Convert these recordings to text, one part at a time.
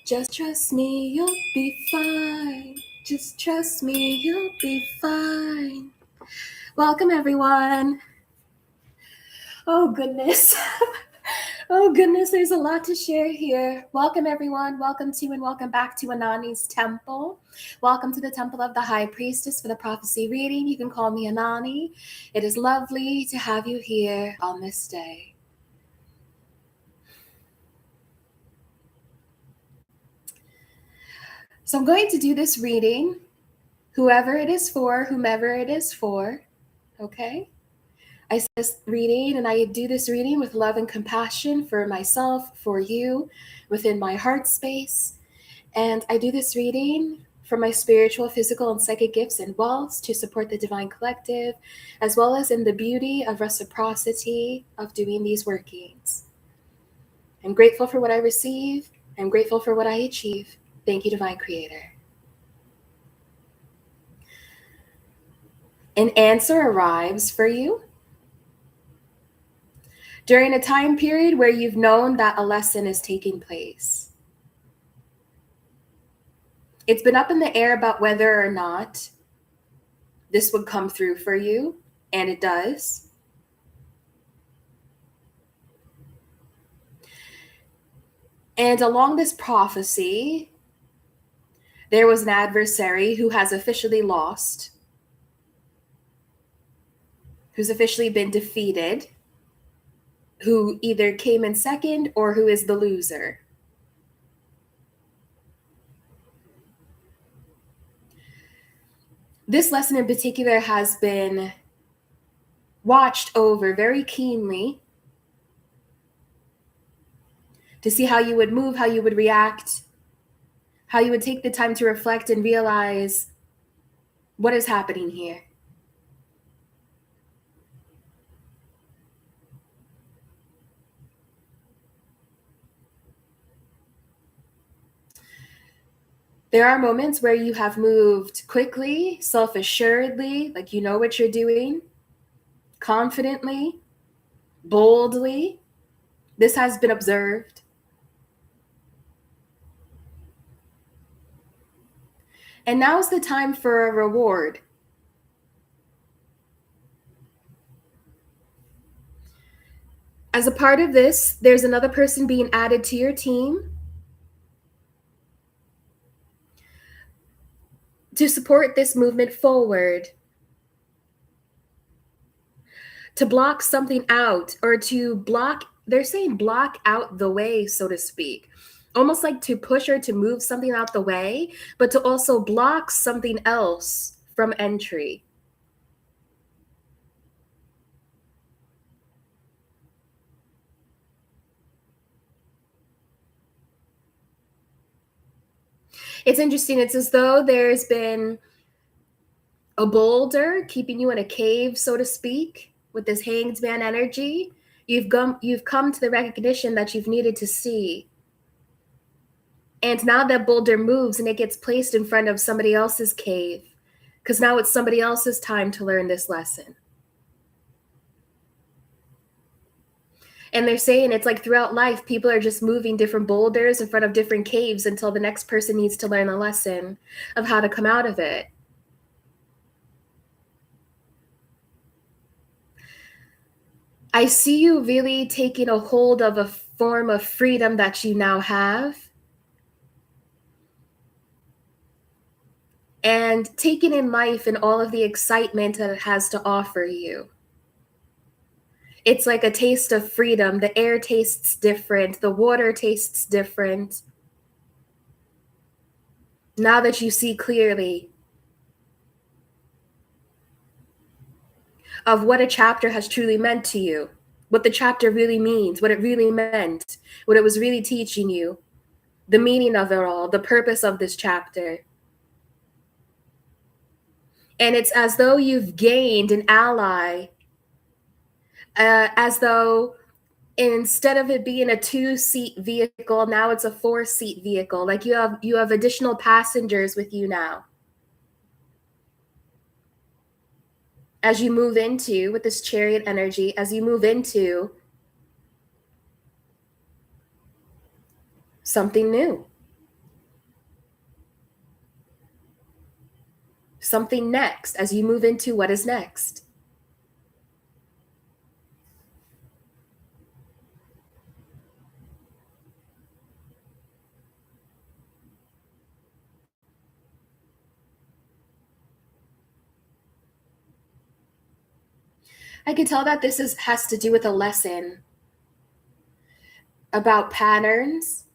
Just trust me, you'll be fine. Just trust me, you'll be fine. Welcome, everyone. Oh, goodness. Oh, goodness, there's a lot to share here. Welcome, everyone. Welcome to and welcome back to Anonnie's Temple. Welcome to the Temple of the High Priestess for the prophecy reading. You can call me Anonnie. It is lovely to have you here on this day. So I'm going to do this reading, whomever it is for, okay? I say this reading and I do this reading with love and compassion for myself, for you, within my heart space. And I do this reading for my spiritual, physical, and psychic gifts and wealths to support the divine collective, as well as in the beauty of reciprocity of doing these workings. I'm grateful for what I receive. I'm grateful for what I achieve. Thank you, Divine Creator. An answer arrives for you during a time period where you've known that a lesson is taking place. It's been up in the air about whether or not this would come through for you, and it does. And along this prophecy, there was an adversary who has officially lost, who's officially been defeated, who either came in second or who is the loser. This lesson in particular has been watched over very keenly to see how you would move, how you would react, how you would take the time to reflect and realize what is happening here. There are moments where you have moved quickly, self-assuredly, like you know what you're doing, confidently, boldly. This has been observed. And now's the time for a reward. As a part of this, there's another person being added to your team to support this movement forward, to block something out, or to block, they're saying block out the way, so to speak. Almost like to push or to move something out the way, but to also block something else from entry. It's interesting. It's as though there's been a boulder keeping you in a cave, so to speak, with this hanged man energy. You've come to the recognition that you've needed to see. And now that boulder moves and it gets placed in front of somebody else's cave, because now it's somebody else's time to learn this lesson. And they're saying it's like throughout life, people are just moving different boulders in front of different caves until the next person needs to learn a lesson of how to come out of it. I see you really taking a hold of a form of freedom that you now have and taking in life and all of the excitement that it has to offer you. It's like a taste of freedom. The air tastes different. The water tastes different. Now that you see clearly of what a chapter has truly meant to you, what the chapter really means, what it really meant, what it was really teaching you, the meaning of it all, the purpose of this chapter. And it's as though you've gained an ally, as though instead of it being a 2-seat vehicle, now it's a 4-seat vehicle. Like you have additional passengers with you now. As you move into, with this chariot energy, as you move into something new, something next as you move into what is next. I can tell that has to do with a lesson about patterns,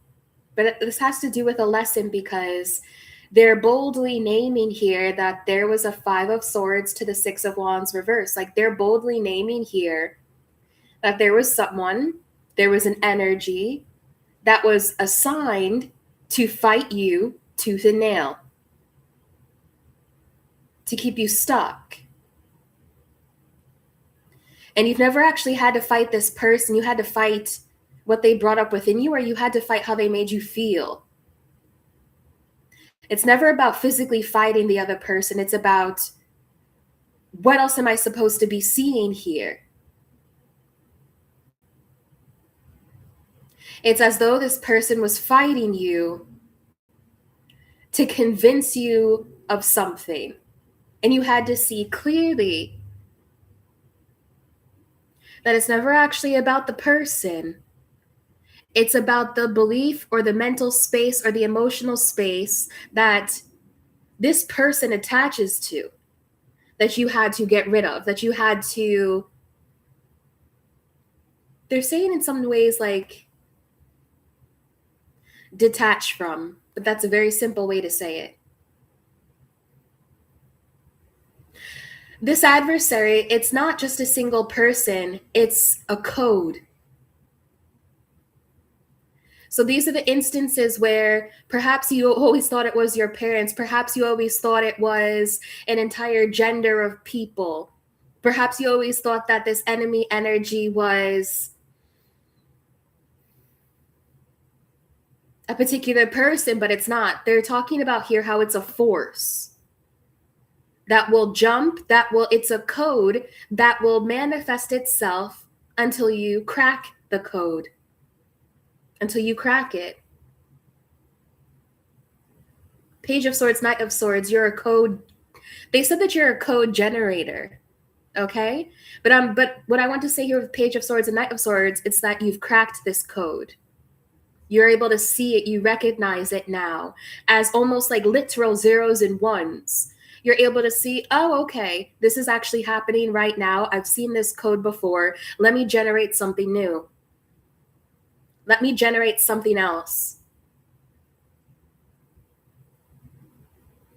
but this has to do with a lesson because they're boldly naming here that there was a 5 of Swords to the 6 of Wands reverse. Like they're boldly naming here that there was someone, there was an energy that was assigned to fight you tooth and nail, to keep you stuck. And you've never actually had to fight this person. You had to fight what they brought up within you, or you had to fight how they made you feel. It's never about physically fighting the other person. It's about, what else am I supposed to be seeing here? It's as though this person was fighting you to convince you of something, and you had to see clearly that it's never actually about the person. It's about the belief or the mental space or the emotional space that this person attaches to, that you had to get rid of, that you had to, they're saying in some ways like detach from, but that's a very simple way to say it. This adversary, it's not just a single person, it's a code. So these are the instances where perhaps you always thought it was your parents. Perhaps you always thought it was an entire gender of people. Perhaps you always thought that this enemy energy was a particular person, but it's not. They're talking about here how it's a force that will jump, it's a code that will manifest itself until you crack the code. Until you crack it. Page of Swords, Knight of Swords, you're a code. They said that you're a code generator. Okay? But what I want to say here with Page of Swords and Knight of Swords, it's that you've cracked this code. You're able to see it, you recognize it now as almost like literal zeros and ones. You're able to see, oh, okay, this is actually happening right now. I've seen this code before. Let me generate something new. Let me generate something else.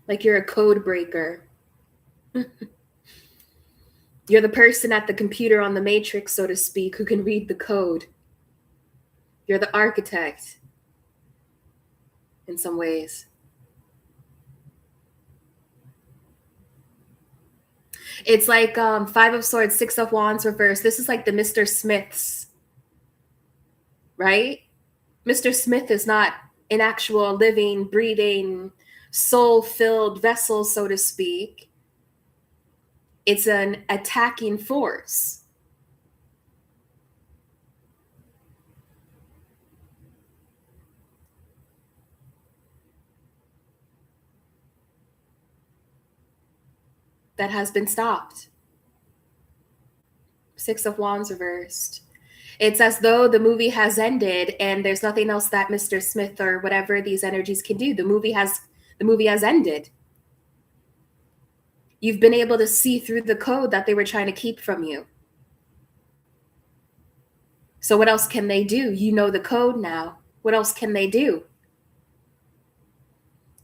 Like you're a code breaker. You're the person at the computer on the matrix, so to speak, who can read the code. You're the architect in some ways. It's like 5 of Swords, 6 of Wands reverse. This is like the Mr. Smiths. Right? Mr. Smith is not an actual living, breathing, soul-filled vessel, so to speak. It's an attacking force. That has been stopped. 6 of Wands reversed. It's as though the movie has ended and there's nothing else that Mr. Smith or whatever these energies can do. The movie has ended. You've been able to see through the code that they were trying to keep from you. So what else can they do? You know the code now. What else can they do?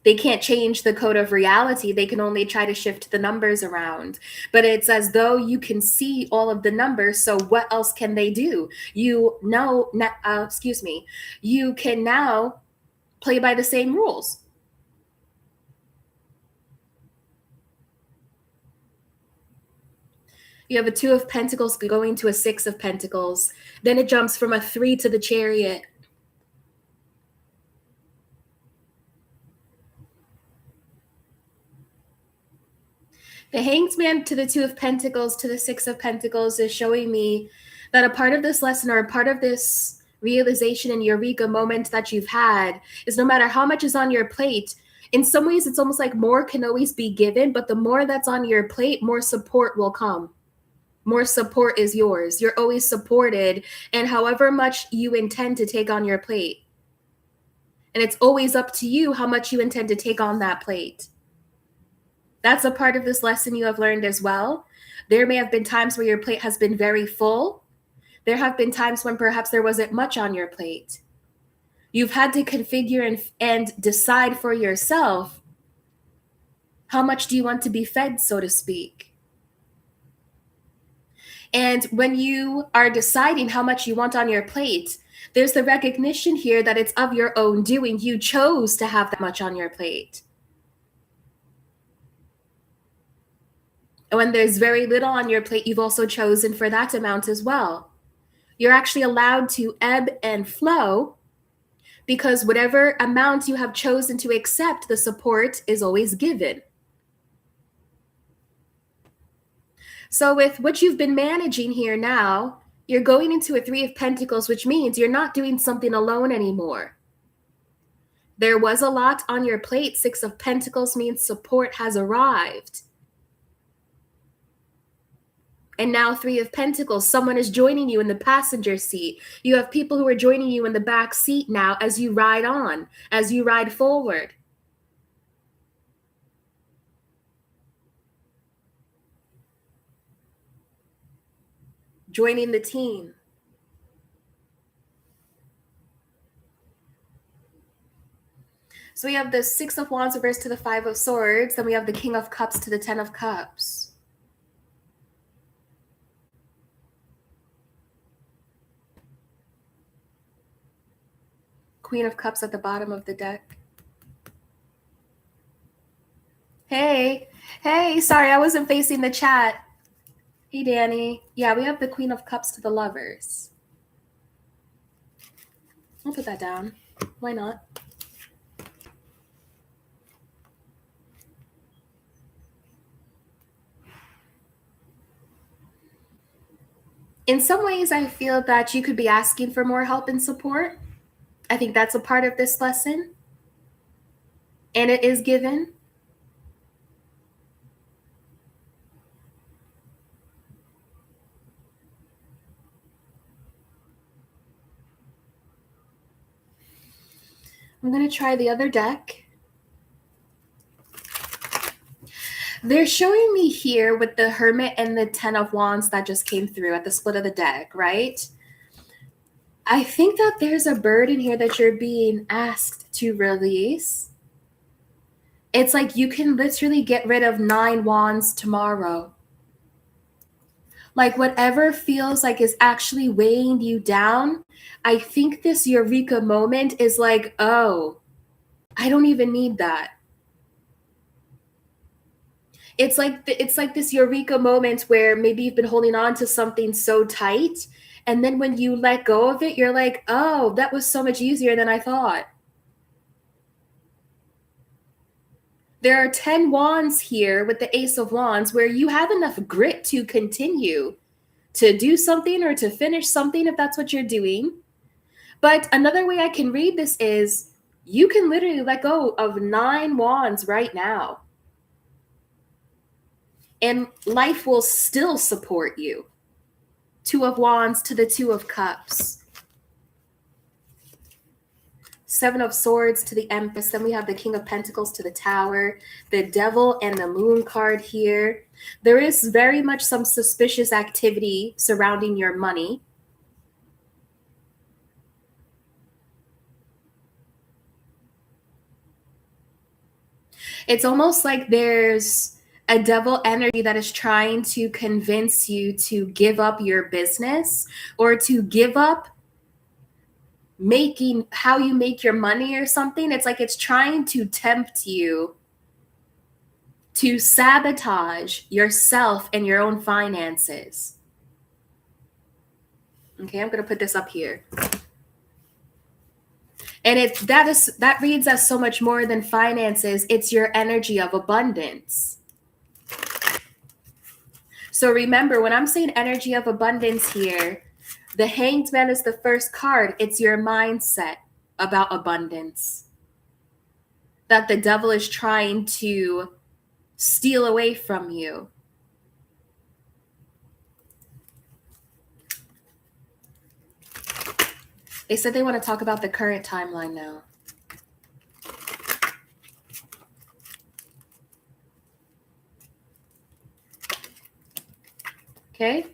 They can't change the code of reality. They can only try to shift the numbers around. But it's as though you can see all of the numbers. So what else can they do? You can now play by the same rules. You have a 2 of Pentacles going to a 6 of Pentacles. Then it jumps from a 3 to the Chariot. The Hanged Man to the 2 of Pentacles to the 6 of Pentacles is showing me that a part of this lesson or a part of this realization and eureka moment that you've had is no matter how much is on your plate, In some ways, it's almost like more can always be given, but the more that's on your plate, more support will come. More support is yours. You're always supported, and however much you intend to take on your plate. And it's always up to you how much you intend to take on that plate. That's a part of this lesson you have learned as well. There may have been times where your plate has been very full. There have been times when perhaps there wasn't much on your plate. You've had to configure and decide for yourself, how much do you want to be fed, so to speak? And when you are deciding how much you want on your plate, there's the recognition here that it's of your own doing. You chose to have that much on your plate. And when there's very little on your plate, you've also chosen for that amount as well. You're actually allowed to ebb and flow, because whatever amount you have chosen to accept, the support is always given. So with what you've been managing here now, you're going into a 3 of Pentacles, which means you're not doing something alone anymore. There was a lot on your plate. 6 of Pentacles means support has arrived. And now 3 of Pentacles, someone is joining you in the passenger seat. You have people who are joining you in the back seat now as you ride on, as you ride forward. Joining the team. So we have the 6 of Wands reversed to the 5 of Swords. Then we have the King of Cups to the 10 of Cups. Queen of Cups at the bottom of the deck. Hey, sorry, I wasn't facing the chat. Hey, Danny. Yeah, we have the Queen of Cups to the Lovers. I'll put that down. Why not? In some ways, I feel that you could be asking for more help and support. I think that's a part of this lesson. And it is given. I'm going to try the other deck. They're showing me here with the Hermit and the 10 of Wands that just came through at the split of the deck, right? I think that there's a burden here that you're being asked to release. It's like you can literally get rid of 9 wands tomorrow. Like whatever feels like is actually weighing you down, I think this eureka moment is like, oh, I don't even need that. It's like this eureka moment where maybe you've been holding on to something so tight, and then when you let go of it, you're like, oh, that was so much easier than I thought. There are 10 wands here with the Ace of Wands where you have enough grit to continue to do something or to finish something if that's what you're doing. But another way I can read this is you can literally let go of 9 wands right now. And life will still support you. 2 of Wands to the 2 of Cups. 7 of Swords to the Empress. Then we have the King of Pentacles to the Tower, the Devil and the Moon card here. There is very much some suspicious activity surrounding your money. It's almost like there's a devil energy that is trying to convince you to give up your business or to give up making how you make your money or something. It's like it's trying to tempt you to sabotage yourself and your own finances. Okay, I'm going to put this up here. And that reads as so much more than finances. It's your energy of abundance. So remember, when I'm saying energy of abundance here, the Hanged Man is the first card. It's your mindset about abundance. that the devil is trying to steal away from you. They said they want to talk about the current timeline now. Okay?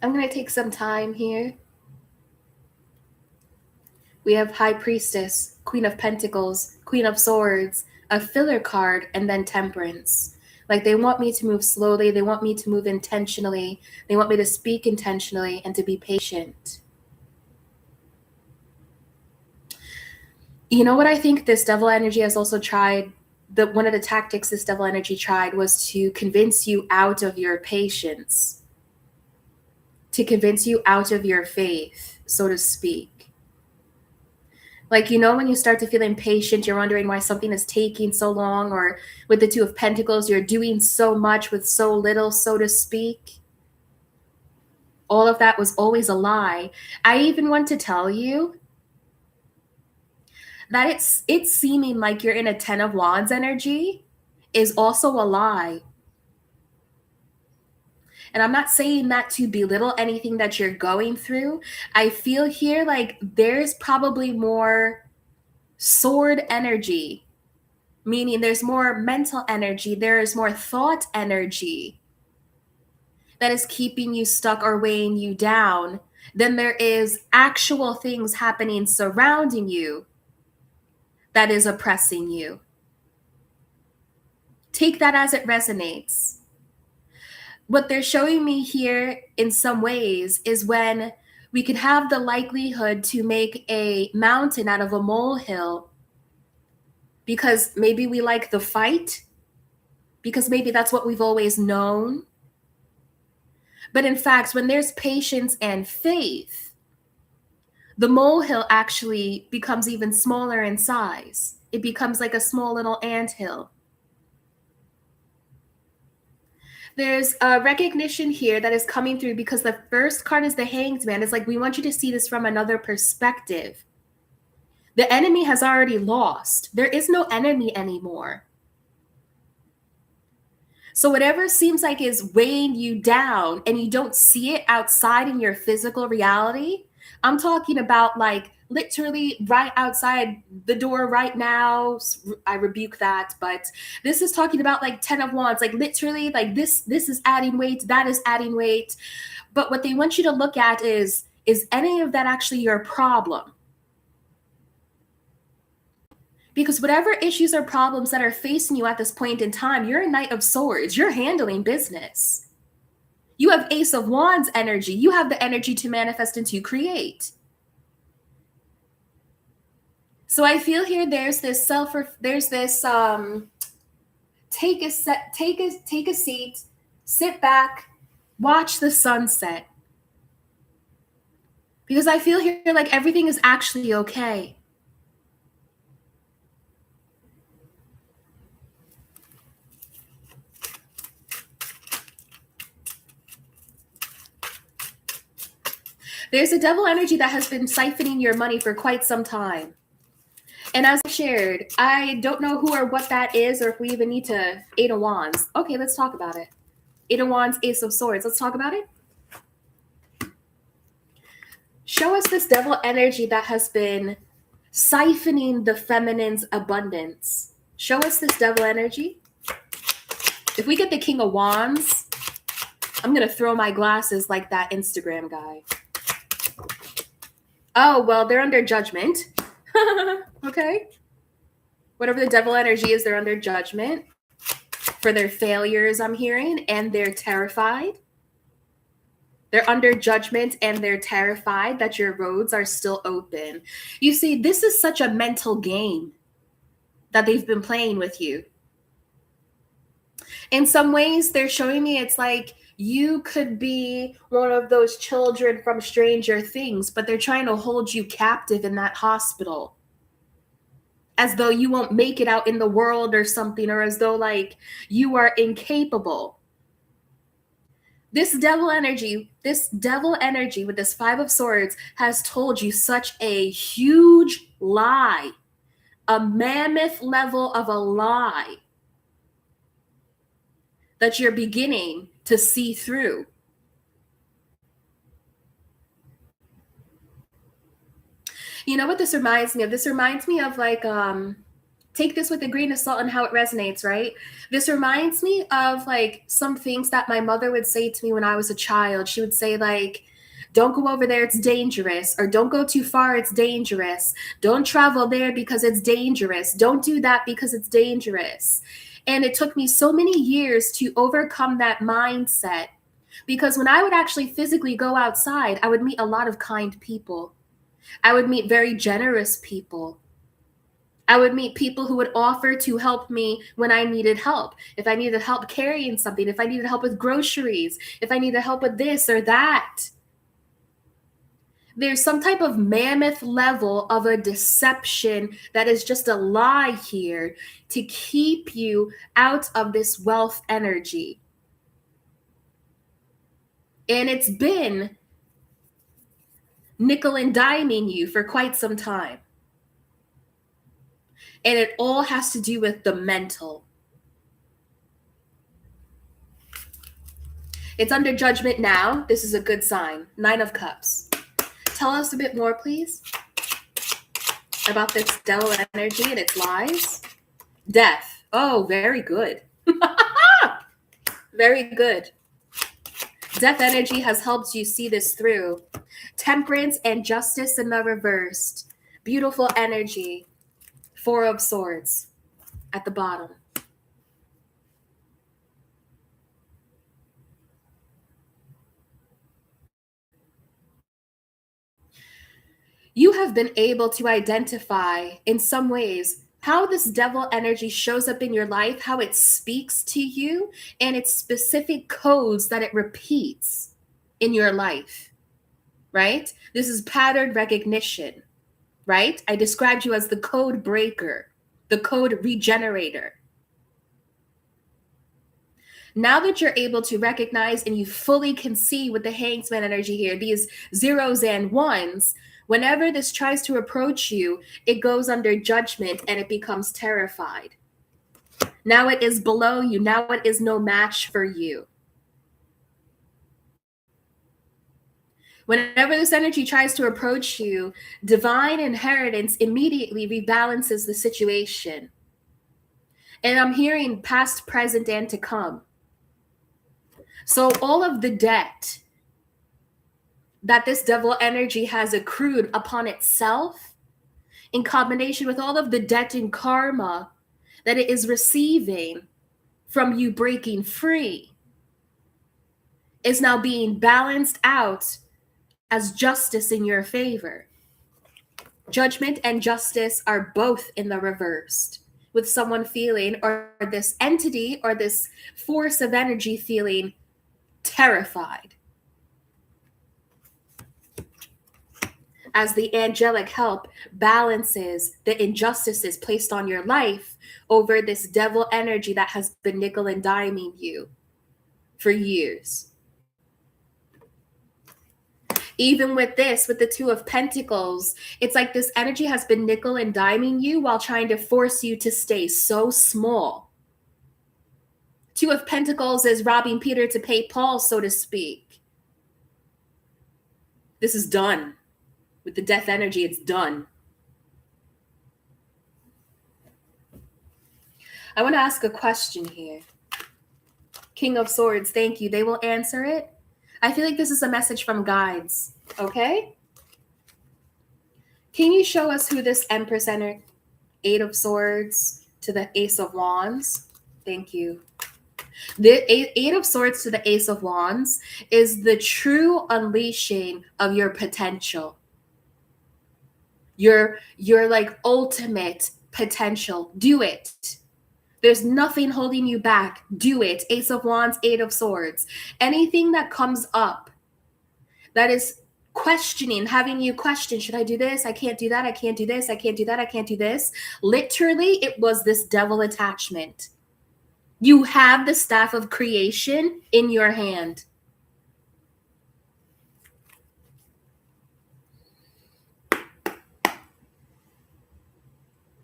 I'm going to take some time here. We have High Priestess, Queen of Pentacles, Queen of Swords, a filler card, and then Temperance. Like, they want me to move slowly. They want me to move intentionally. They want me to speak intentionally and to be patient. You know what I think this devil energy has also tried? One of the tactics this devil energy tried was to convince you out of your patience, to convince you out of your faith, so to speak. Like, you know, when you start to feel impatient, you're wondering why something is taking so long, or with the Two of Pentacles, you're doing so much with so little, so to speak. All of that was always a lie. I even want to tell you that it's seeming like you're in a 10 of Wands energy is also a lie. And I'm not saying that to belittle anything that you're going through. I feel here like there's probably more sword energy, meaning there's more mental energy, there's more thought energy that is keeping you stuck or weighing you down than there is actual things happening surrounding you that is oppressing you. Take that as it resonates. What they're showing me here in some ways is when we could have the likelihood to make a mountain out of a molehill because maybe we like the fight, because maybe that's what we've always known. But in fact, when there's patience and faith, the molehill actually becomes even smaller in size. It becomes like a small little anthill. There's a recognition here that is coming through because the first card is the Hanged Man. It's like, we want you to see this from another perspective. The enemy has already lost. There is no enemy anymore. So whatever seems like is weighing you down and you don't see it outside in your physical reality, I'm talking about like literally right outside the door right now. I rebuke that, but this is talking about like 10 of Wands, like literally like this is adding weight, that is adding weight. But what they want you to look at is any of that actually your problem? Because whatever issues or problems that are facing you at this point in time, you're a Knight of Swords. You're handling business. You have Ace of Wands energy. You have the energy to manifest and to create. So I feel here there's this take a seat, sit back, watch the sunset. Because I feel here like everything is actually okay. There's a devil energy that has been siphoning your money for quite some time. And as I shared, I don't know who or what that is, or if we even need to. Eight of Wands. Okay, let's talk about it. Eight of Wands, Ace of Swords. Let's talk about it. Show us this devil energy that has been siphoning the feminine's abundance. Show us this devil energy. If we get the King of Wands, I'm going to throw my glasses like that Instagram guy. Oh, well, they're under judgment. Okay. Whatever the devil energy is, they're under judgment for their failures, I'm hearing, and they're terrified. They're under judgment and they're terrified that your roads are still open. You see, this is such a mental game that they've been playing with you. In some ways, they're showing me it's like you could be one of those children from Stranger Things, but they're trying to hold you captive in that hospital as though you won't make it out in the world or something, or as though like you are incapable. This devil energy with this Five of Swords has told you such a huge lie, a mammoth level of a lie that you're beginning to see through. You know what this reminds me of? This reminds me of like take this with a grain of salt and how it resonates, right? This reminds me of like some things that my mother would say to me when I was a child. She would say like, don't go over there, it's dangerous, or don't go too far, it's dangerous. Don't travel there because it's dangerous. Don't do that because it's dangerous. And it took me so many years to overcome that mindset, because when I would actually physically go outside, I would meet a lot of kind people. I would meet very generous people. I would meet people who would offer to help me when I needed help. If I needed help carrying something, if I needed help with groceries, if I needed help with this or that. There's some type of mammoth level of a deception that is just a lie here to keep you out of this wealth energy. And it's been nickel and diming you for quite some time. And it all has to do with the mental. It's under judgment now. This is a good sign. 9 of Cups. Tell us a bit more, please, about this devil energy and its lies. Death. Oh, very good. Very good. Death energy has helped you see this through. Temperance and justice in the reversed. Beautiful energy. 4 of Swords at the bottom. You have been able to identify in some ways how this devil energy shows up in your life, how it speaks to you, and its specific codes that it repeats in your life, right? This is pattern recognition, right? I described you as the code breaker, the code regenerator. Now that you're able to recognize and you fully can see with the Hangman energy here, these zeros and ones, whenever this tries to approach you, it goes under judgment and it becomes terrified. Now it is below you. Now it is no match for you. Whenever this energy tries to approach you, divine inheritance immediately rebalances the situation. And I'm hearing past, present, and to come. So all of the debt that this devil energy has accrued upon itself, in combination with all of the debt and karma that it is receiving from you breaking free, is now being balanced out as justice in your favor. Judgment and justice are both in the reversed, with someone feeling, or this entity or this force of energy feeling terrified. As the angelic help balances the injustices placed on your life over this devil energy that has been nickel and diming you for years. Even with this, with the 2 of Pentacles, it's like this energy has been nickel and diming you while trying to force you to stay so small. 2 of Pentacles is robbing Peter to pay Paul, so to speak. This is done. With the death energy, it's done. I want to ask a question here. King of Swords, thank you. They will answer it. I feel like this is a message from guides, okay? Can you show us who this Empress entered? 8 of Swords to the Ace of Wands. Thank you. The 8 of Swords to the Ace of Wands is the true unleashing of your potential. Your like ultimate potential. Do it. There's nothing holding you back. Do it. Ace of Wands, Eight of Swords. Anything that comes up that is questioning, having you question, should I do this? I can't do that. I can't do this. I can't do that. I can't do this. Literally, it was this devil attachment. You have the staff of creation in your hand.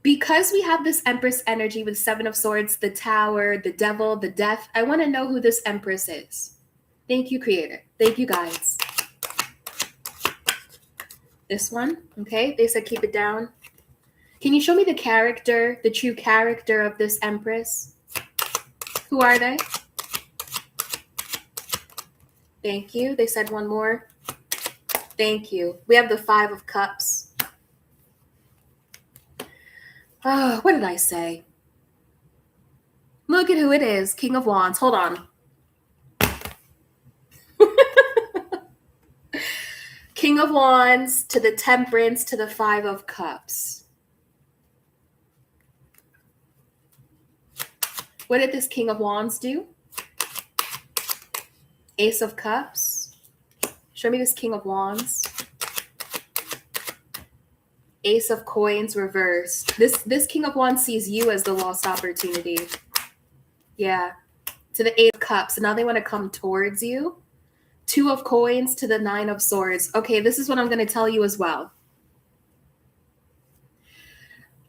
Because we have this Empress energy with Seven of Swords, the Tower, the Devil, the Death, I want to know who this Empress is. Thank you, Creator. Thank you, guys. This one, okay? They said keep it down. Can you show me the character, the true character of this Empress? Who are they? Thank you. They said one more. Thank you. We have the Five of Cups. Oh, what did I say? Look at who it is. King of Wands. Hold on. King of Wands to the Temperance to the Five of Cups. What did this King of Wands do? Ace of Cups. Show me this King of Wands. Ace of Coins reversed. This King of Wands sees you as the lost opportunity. Yeah. To the Eight of Cups. And now they want to come towards you. Two of Coins to the Nine of Swords. Okay, this is what I'm going to tell you as well.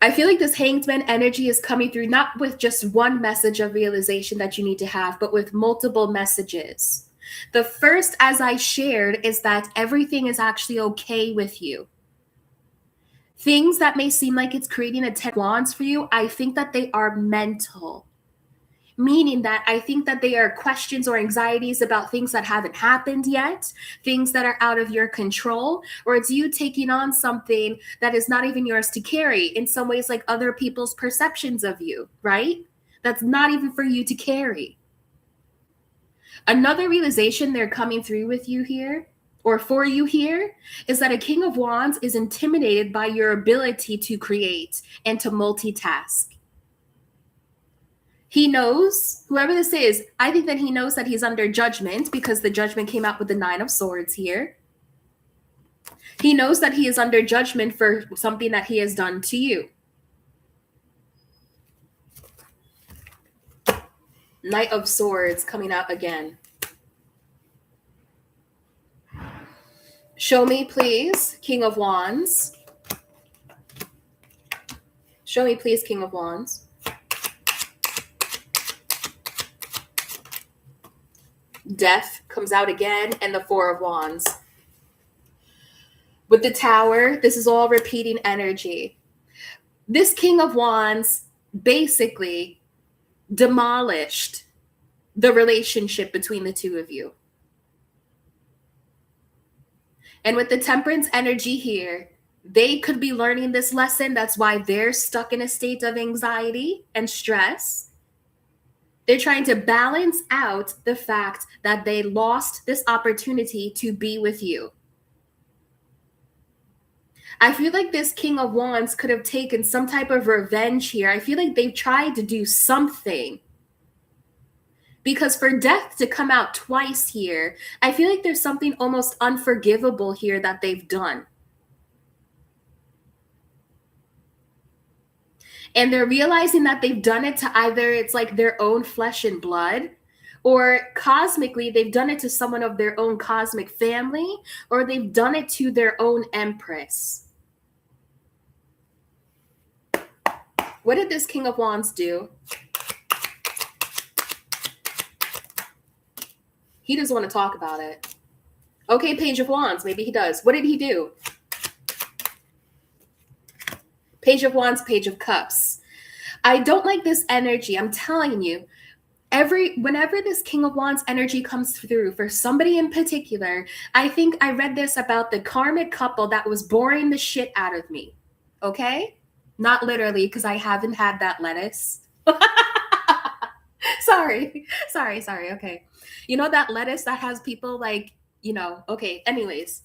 I feel like this Hanged Man energy is coming through not with just one message of realization that you need to have, but with multiple messages. The first, as I shared, is that everything is actually okay with you. Things that may seem like it's creating a 10 of Wands for you, I think that they are mental. Meaning that I think that they are questions or anxieties about things that haven't happened yet, things that are out of your control, or it's you taking on something that is not even yours to carry, in some ways like other people's perceptions of you, right? That's not even for you to carry. Another realization they're coming through with you here, or for you here, is that a King of Wands is intimidated by your ability to create and to multitask. He knows, whoever this is, I think that he knows that he's under judgment because the judgment came out with the Nine of Swords here. He knows that he is under judgment for something that he has done to you. Knight of Swords coming out again. Show me, please, King of Wands. Show me, please, King of Wands. Death comes out again, and the Four of Wands. With the Tower, this is all repeating energy. This King of Wands basically demolished the relationship between the two of you. And with the Temperance energy here, they could be learning this lesson. That's why they're stuck in a state of anxiety and stress. They're trying to balance out the fact that they lost this opportunity to be with you. I feel like this King of Wands could have taken some type of revenge here. I feel like they've tried to do something. Because for Death to come out twice here, I feel like there's something almost unforgivable here that they've done. And they're realizing that they've done it to either it's like their own flesh and blood, or cosmically, they've done it to someone of their own cosmic family, or they've done it to their own Empress. What did this King of Wands do? He doesn't want to talk about it. Okay, Page of Wands. Maybe he does. What did he do? Page of Wands, Page of Cups. I don't like this energy. I'm telling you. Whenever this King of Wands energy comes through for somebody in particular, I think I read this about the karmic couple that was boring the shit out of me. Okay? Not literally, because I haven't had that lettuce. Sorry. Okay. You know that lettuce that has people like, okay. Anyways.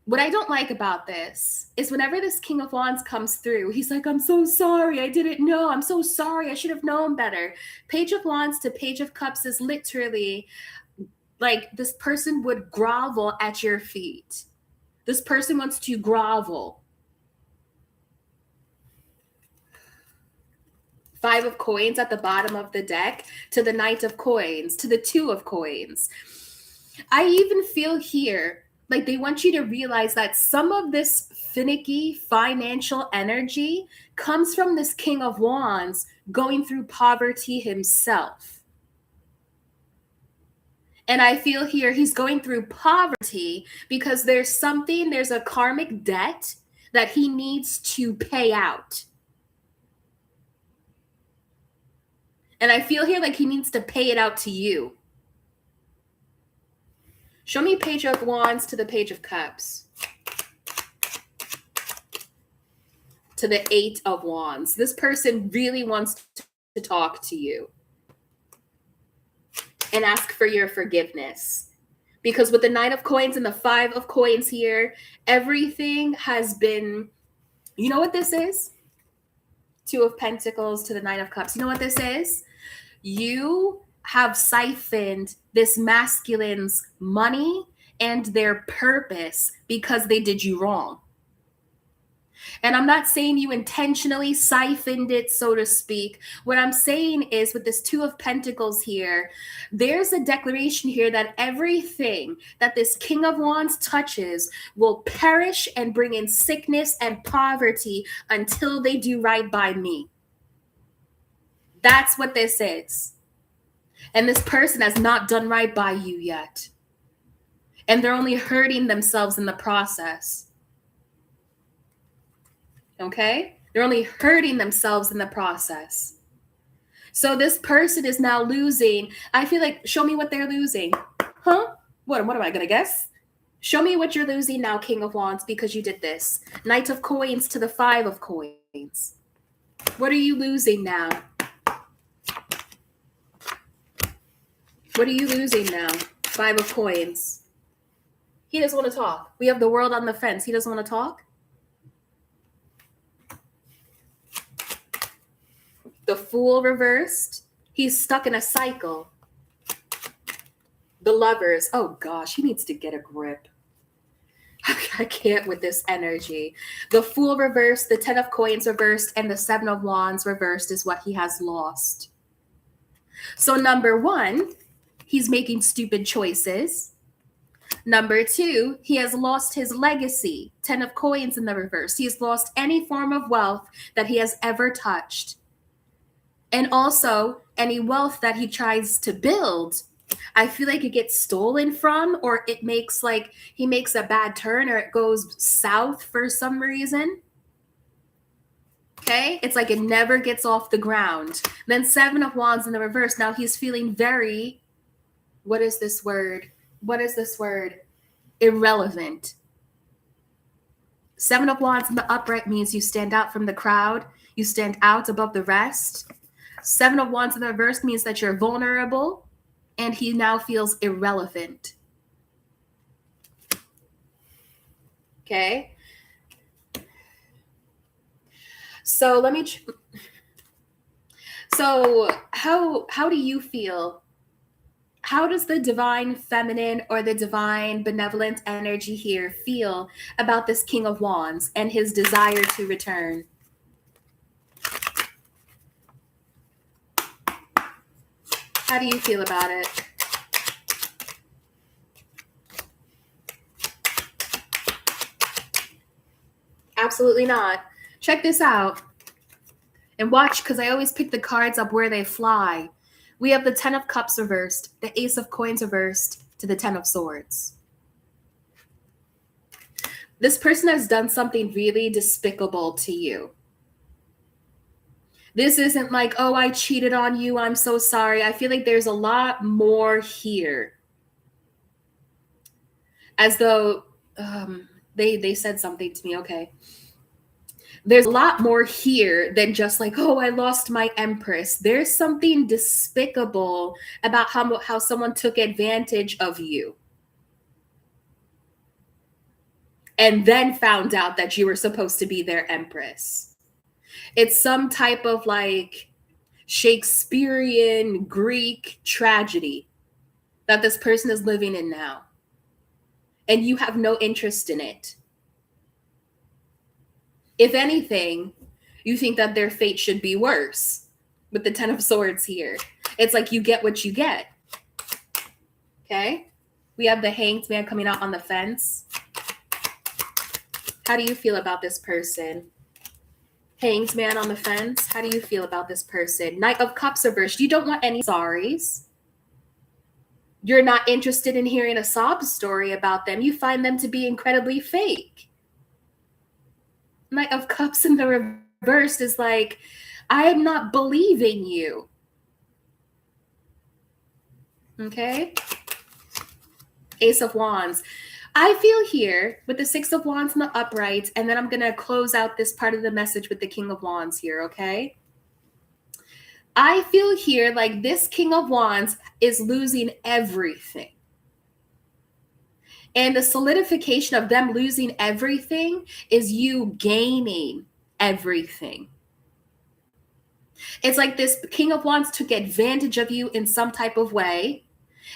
What I don't like about this is whenever this King of Wands comes through, he's like, I'm so sorry. I didn't know. I'm so sorry. I should have known better. Page of Wands to Page of Cups is literally like this person would grovel at your feet. This person wants to grovel. Five of Coins at the bottom of the deck to the Knight of Coins to the Two of Coins. I even feel here like they want you to realize that some of this finicky financial energy comes from this King of Wands going through poverty himself. And I feel here he's going through poverty because there's a karmic debt that he needs to pay out. And I feel here like he needs to pay it out to you. Show me Page of Wands to the Page of Cups. To the Eight of Wands. This person really wants to talk to you and ask for your forgiveness. Because with the Nine of Coins and the Five of Coins here, everything has been, you know what this is? Two of Pentacles to the Nine of Cups. You know what this is? You have siphoned this masculine's money and their purpose because they did you wrong. And I'm not saying you intentionally siphoned it, so to speak. What I'm saying is with this Two of Pentacles here, there's a declaration here that everything that this King of Wands touches will perish and bring in sickness and poverty until they do right by me. That's what this is. And this person has not done right by you yet. And they're only hurting themselves in the process. Okay? They're only hurting themselves in the process. So this person is now losing. I feel like, show me what they're losing. Huh? What am I going to guess? Show me what you're losing now, King of Wands, because you did this. Knight of Coins to the Five of Coins. What are you losing now? What are you losing now? Five of Coins. He doesn't want to talk. We have the World on the fence. He doesn't want to talk. The Fool reversed. He's stuck in a cycle. The Lovers. Oh gosh, he needs to get a grip. I can't with this energy. The Fool reversed, the Ten of Coins reversed, and the Seven of Wands reversed is what he has lost. So number one, he's making stupid choices. Number two, he has lost his legacy. Ten of Coins in the reverse. He has lost any form of wealth that he has ever touched. And also any wealth that he tries to build, I feel like it gets stolen from, or it makes like he makes a bad turn, or it goes south for some reason. Okay, it's like it never gets off the ground. Then Seven of Wands in the reverse. Now he's feeling very, what is this word? What is this word? Irrelevant. Seven of Wands in the upright means you stand out from the crowd. You stand out above the rest. Seven of Wands in the reverse means that you're vulnerable, and he now feels irrelevant. Okay. So let me. So how do you feel? How does the divine feminine or the divine benevolent energy here feel about this King of Wands and his desire to return? How do you feel about it? Absolutely not. Check this out. And watch, because I always pick the cards up where they fly. We have the Ten of Cups reversed, the Ace of Coins reversed to the Ten of Swords. This person has done something really despicable to you. This isn't like, oh, I cheated on you, I'm so sorry. I feel like there's a lot more here. As though they said something to me, okay. There's a lot more here than just like, oh, I lost my Empress. There's something despicable about how someone took advantage of you. and then found out that you were supposed to be their empress. It's some type of like Shakespearean Greek tragedy that this person is living in now, and you have no interest in it. If anything, you think that their fate should be worse with the Ten of Swords here. It's like you get what you get. Okay? We have the Hanged Man coming out on the fence. How do you feel about this person? Hanged Man on the fence. How do you feel about this person? Knight of Cups reversed. You don't want any sorries. You're not interested in hearing a sob story about them. You find them to be incredibly fake. Knight of Cups in the reverse is like, I am not believing you. Okay? Ace of Wands. I feel here with the Six of Wands in the upright, and then I'm going to close out this part of the message with the King of Wands here, okay? I feel here like this King of Wands is losing everything. And the solidification of them losing everything is you gaining everything. It's like this King of Wands took advantage of you in some type of way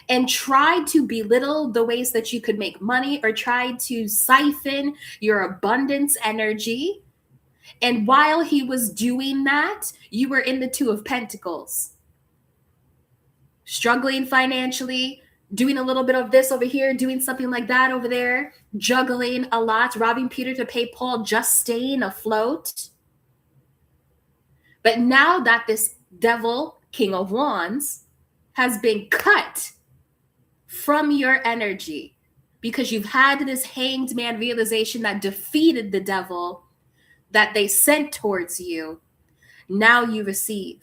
and tried to belittle the ways that you could make money, or tried to siphon your abundance energy. And while he was doing that, you were in the Two of Pentacles, struggling financially, doing a little bit of this over here, doing something like that over there, juggling a lot, robbing Peter to pay Paul, just staying afloat. But now that this devil, King of Wands, has been cut from your energy because you've had this Hanged Man realization that defeated the devil that they sent towards you, now you receive.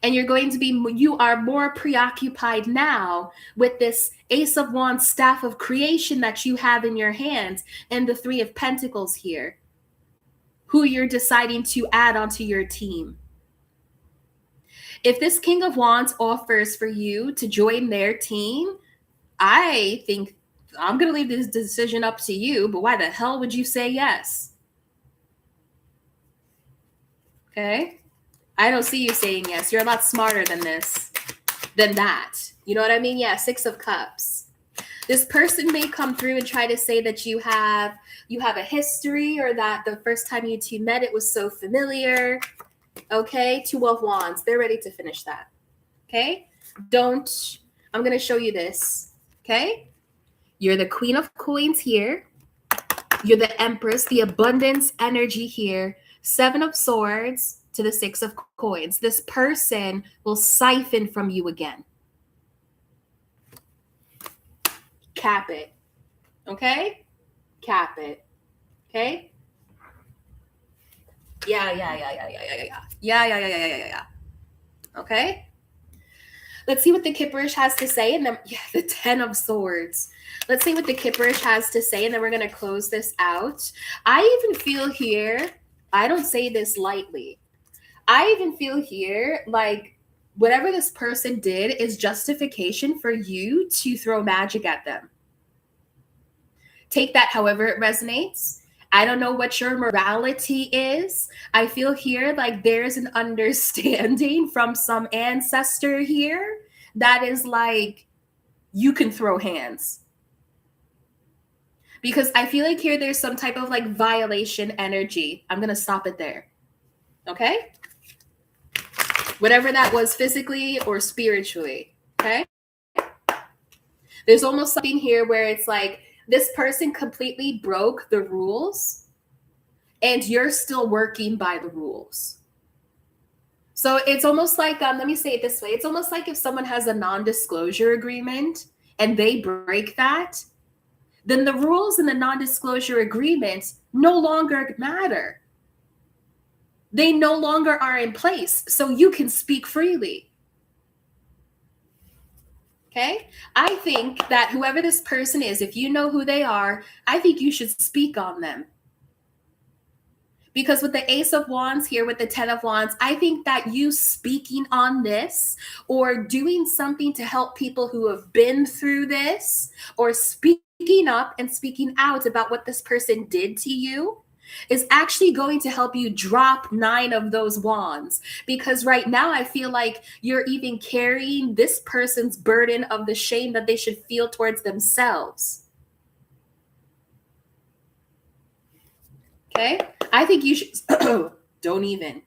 And you are more preoccupied now with this Ace of Wands, Staff of Creation that you have in your hands, and the Three of Pentacles here, who you're deciding to add onto your team. If this King of Wands offers for you to join their team, I think I'm going to leave this decision up to you, but why the hell would you say yes? Okay? I don't see you saying yes. You're a lot smarter than that. You know what I mean? Yeah, Six of Cups. This person may come through and try to say that you have a history, or that the first time you two met, it was so familiar. Okay, Two of Wands. They're ready to finish that. Okay? I'm going to show you this. Okay? You're the Queen of Coins here. You're the Empress, the abundance energy here. Seven of Swords to the Six of Coins. This person will siphon from you again. Cap it. Okay? Cap it. Okay? Yeah. Okay? Let's see what the Kipperish has to say. And then, the Ten of Swords. Let's see what the Kipperish has to say, and then we're going to close this out. I even feel here, I don't say this lightly, I even feel here like whatever this person did is justification for you to throw magic at them. Take that however it resonates. I don't know what your morality is. I feel here like there's an understanding from some ancestor here that is like, you can throw hands. Because I feel like here there's some type of like violation energy. I'm going to stop it there. Okay? Whatever that was, physically or spiritually. Okay? There's almost something here where it's like, this person completely broke the rules and you're still working by the rules. So it's almost like, let me say it this way. It's almost like if someone has a non-disclosure agreement and they break that, then the rules in the non-disclosure agreement no longer matter. They no longer are in place, so you can speak freely. Okay? I think that whoever this person is, if you know who they are, I think you should speak on them. Because with the Ace of Wands here, with the Ten of Wands, I think that you speaking on this or doing something to help people who have been through this, or speaking speaking up and speaking out about what this person did to you is actually going to help you drop 9 of those wands. Because right now, I feel like you're even carrying this person's burden of the shame that they should feel towards themselves. Okay? I think you should, don't even.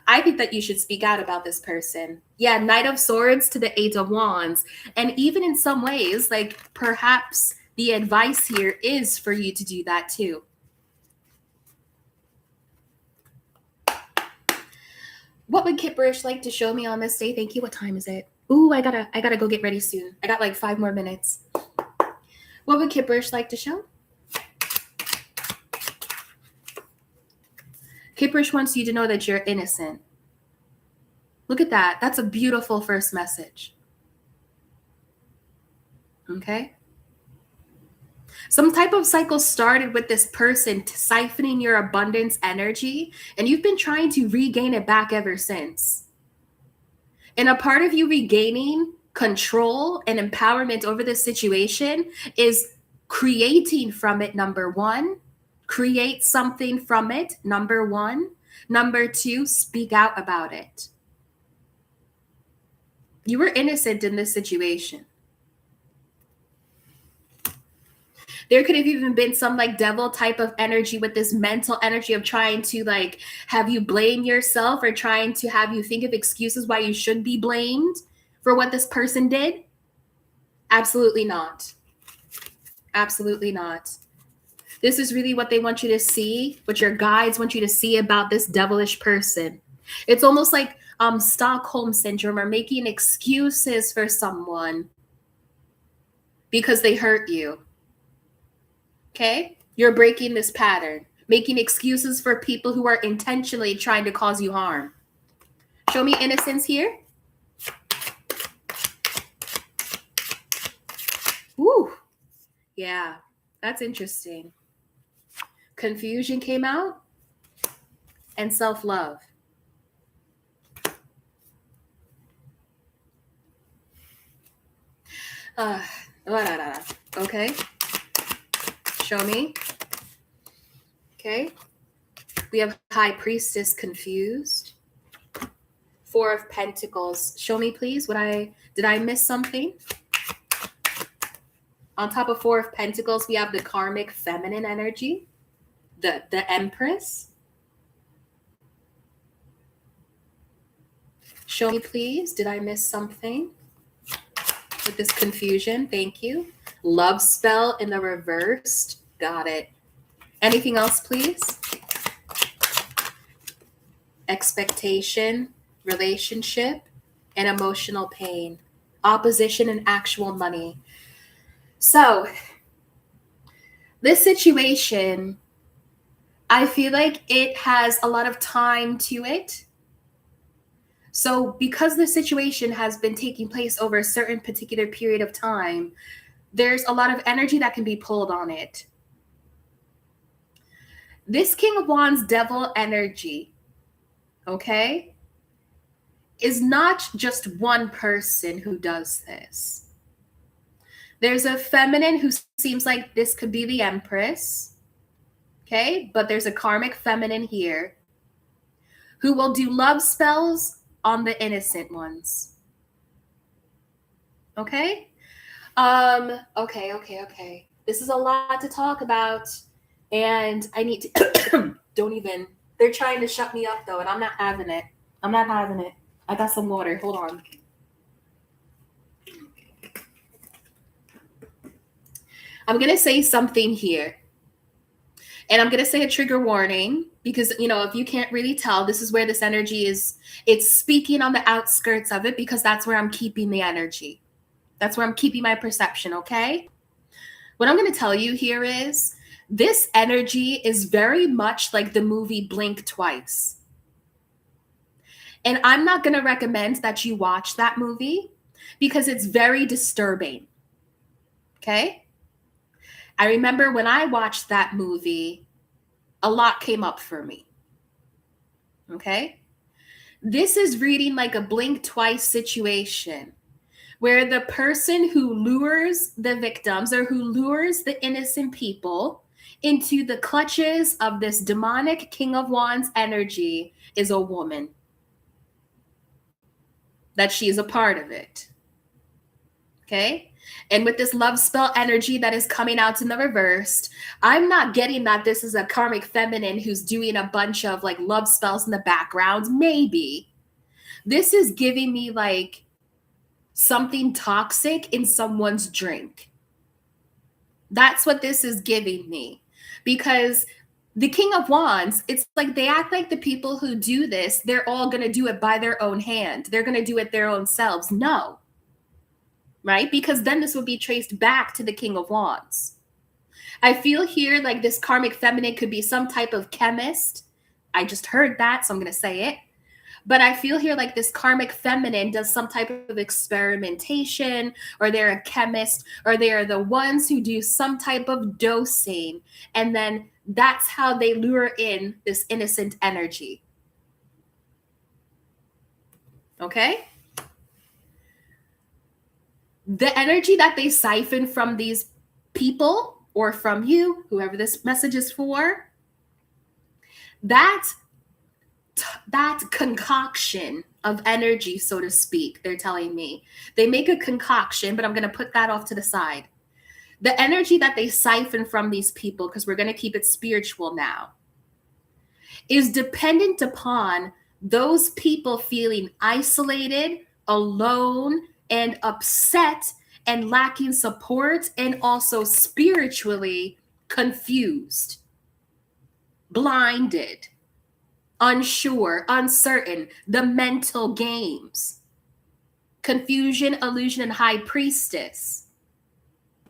I think that you should speak out about this person. Yeah, Knight of Swords to the Eight of Wands. And even in some ways, like perhaps the advice here is for you to do that too. What would Kipperish like to show me on this day? Thank you. What time is it? Ooh, I gotta go get ready soon. I got like 5 more minutes. What would Kipperish like to show? Kipperish wants you to know that you're innocent. Look at that. That's a beautiful first message. Okay? Some type of cycle started with this person siphoning your abundance energy, and you've been trying to regain it back ever since. And a part of you regaining control and empowerment over this situation is creating from it, number one. Create something from it, number one. Number two, speak out about it. You were innocent in this situation. There could have even been some like devil type of energy with this mental energy of trying to like have you blame yourself or trying to have you think of excuses why you should be blamed for what this person did. Absolutely not. Absolutely not. This is really what they want you to see, what your guides want you to see about this devilish person. It's almost like Stockholm syndrome, or making excuses for someone because they hurt you. Okay? You're breaking this pattern, making excuses for people who are intentionally trying to cause you harm. Show me innocence here. Woo. Yeah, that's interesting. Confusion came out and self-love. Okay. Show me. Okay. We have High Priestess confused. 4 of Pentacles. Show me, please. Did I miss something? On top of 4 of Pentacles, we have the karmic feminine energy, the Empress. Show me, please. Did I miss something with this confusion? Thank you. Love spell in the reversed. Got it. Anything else, please? Expectation, relationship, and emotional pain. Opposition and actual money. So, this situation, I feel like it has a lot of time to it. So, because the situation has been taking place over a certain particular period of time, there's a lot of energy that can be pulled on it. This King of Wands devil energy, okay, is not just one person who does this. There's a feminine who seems like this could be the Empress, okay, but there's a karmic feminine here who will do love spells on the innocent ones. Okay? Okay. This is a lot to talk about, and I need to they're trying to shut me up though, and I'm not having it. I got some water. Hold on. I'm going to say something here. And I'm going to say a trigger warning because, if you can't really tell, this is where this energy is. It's speaking on the outskirts of it because that's where I'm keeping the energy. That's where I'm keeping my perception, okay? What I'm going to tell you here is this energy is very much like the movie Blink Twice. And I'm not going to recommend that you watch that movie because it's very disturbing, okay? I remember when I watched that movie, a lot came up for me. Okay? This is reading like a Blink Twice situation. where the person who lures the victims or who lures the innocent people into the clutches of this demonic King of Wands energy is a woman. That she is a part of it. Okay? And with this love spell energy that is coming out in the reversed, I'm not getting that this is a karmic feminine who's doing a bunch of like love spells in the background. Maybe. This is giving me like something toxic in someone's drink. That's what this is giving me. Because the King of Wands, it's like they act like the people who do this, they're all going to do it by their own hand. They're going to do it their own selves. No. Right? Because then this would be traced back to the King of Wands. I feel here like this karmic feminine could be some type of chemist. I just heard that, so I'm going to say it. But I feel here like this karmic feminine does some type of experimentation, or they're a chemist, or they're the ones who do some type of dosing. And then that's how they lure in this innocent energy. Okay? The energy that they siphon from these people or from you, whoever this message is for, that concoction of energy, so to speak, they're telling me. They make a concoction, but I'm going to put that off to the side. The energy that they siphon from these people, because we're going to keep it spiritual now, is dependent upon those people feeling isolated, alone, and upset, and lacking support, and also spiritually confused, blinded, unsure, uncertain, the mental games, confusion, illusion, and high priestess,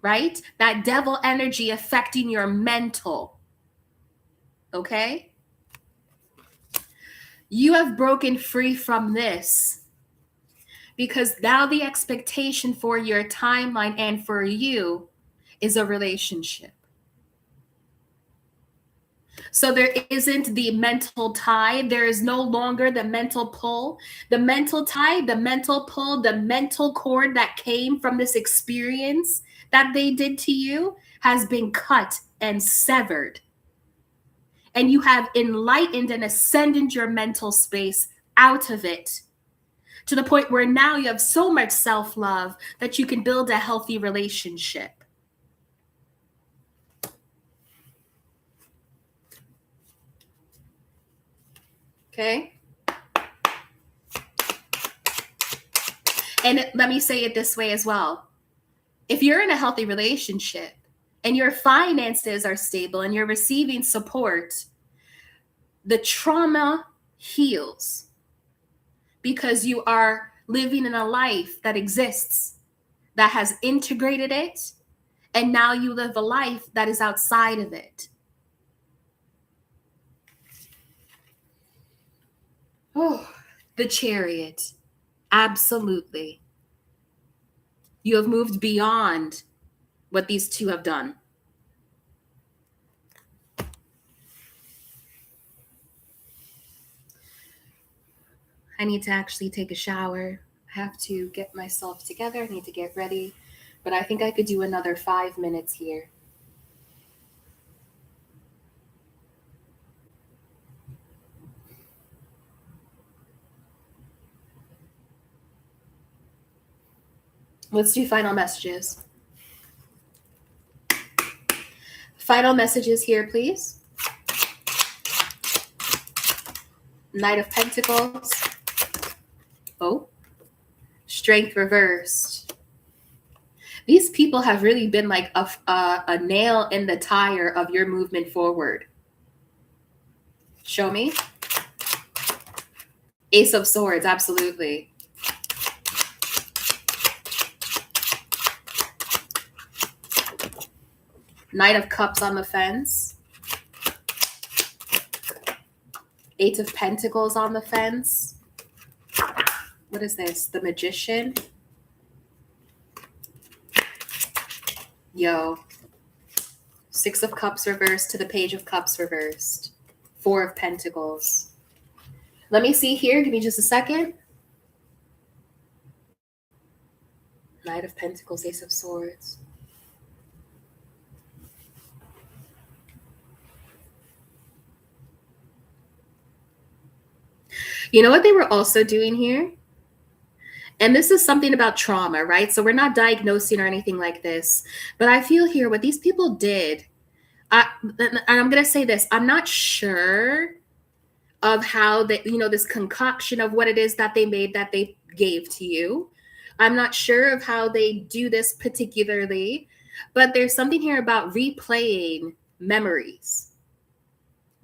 right? That devil energy affecting your mental, okay? You have broken free from this because now the expectation for your timeline and for you is a relationship. So there isn't the mental tie. There is no longer the mental pull. The mental tie, the mental pull, the mental cord that came from this experience that they did to you has been cut and severed. And you have enlightened and ascended your mental space out of it to the point where now you have so much self-love that you can build a healthy relationship. Okay? And let me say it this way as well. If you're in a healthy relationship and your finances are stable and you're receiving support, the trauma heals because you are living in a life that exists, that has integrated it, and now you live a life that is outside of it. Oh, the Chariot. Absolutely. You have moved beyond what these two have done. I need to actually take a shower. I have to get myself together. I need to get ready. But I think I could do another 5 minutes here. Let's do final messages. Final messages here, please. Knight of Pentacles. Oh, Strength reversed. These people have really been like a nail in the tire of your movement forward. Show me. Ace of Swords, absolutely. Knight of Cups on the fence. Eight of Pentacles on the fence. What is this? The Magician. Yo. Six of Cups reversed to the Page of Cups reversed. Four of Pentacles. Let me see here. Give me just a second. Knight of Pentacles, Ace of Swords. You know what they were also doing here? And this is something about trauma, right? So we're not diagnosing or anything like this. But I feel here what these people did, and I'm going to say this, I'm not sure of how they, this concoction of what it is that they made that they gave to you. I'm not sure of how they do this particularly, but there's something here about replaying memories,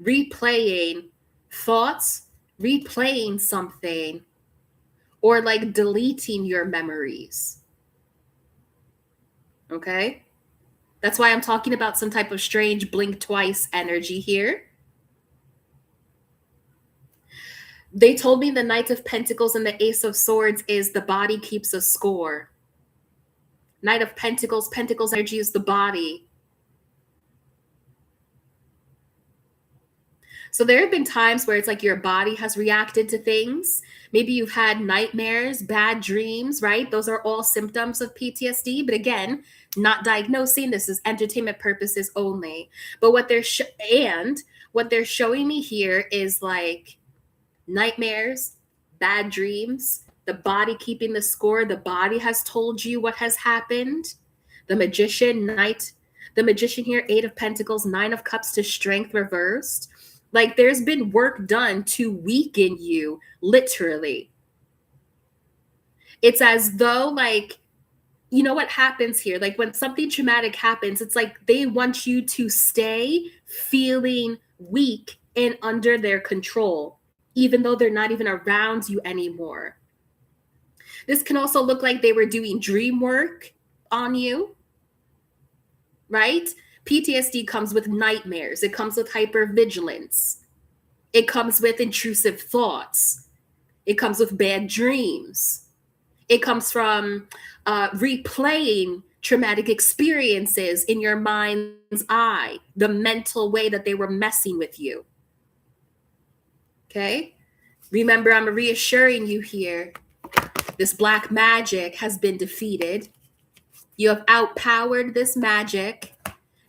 replaying thoughts, replaying something, or like deleting your memories. Okay? That's why I'm talking about some type of strange blink twice energy here. They told me the Knight of Pentacles and the Ace of Swords is the body keeps a score. Knight of Pentacles, Pentacles energy is the body. So there have been times where it's like your body has reacted to things. Maybe you've had nightmares, bad dreams, right? Those are all symptoms of PTSD. But again, not diagnosing. This is entertainment purposes only. But what they're showing me here is like nightmares, bad dreams, the body keeping the score. The body has told you what has happened. The Magician, the Magician here, Eight of Pentacles, Nine of Cups to Strength reversed. Like there's been work done to weaken you, literally. It's as though like, you know what happens here? Like when something traumatic happens, it's like they want you to stay feeling weak and under their control, even though they're not even around you anymore. This can also look like they were doing dream work on you, right? PTSD comes with nightmares. It comes with hypervigilance. It comes with intrusive thoughts. It comes with bad dreams. It comes from replaying traumatic experiences in your mind's eye, the mental way that they were messing with you. Okay? Remember, I'm reassuring you here. This black magic has been defeated. You have outpowered this magic,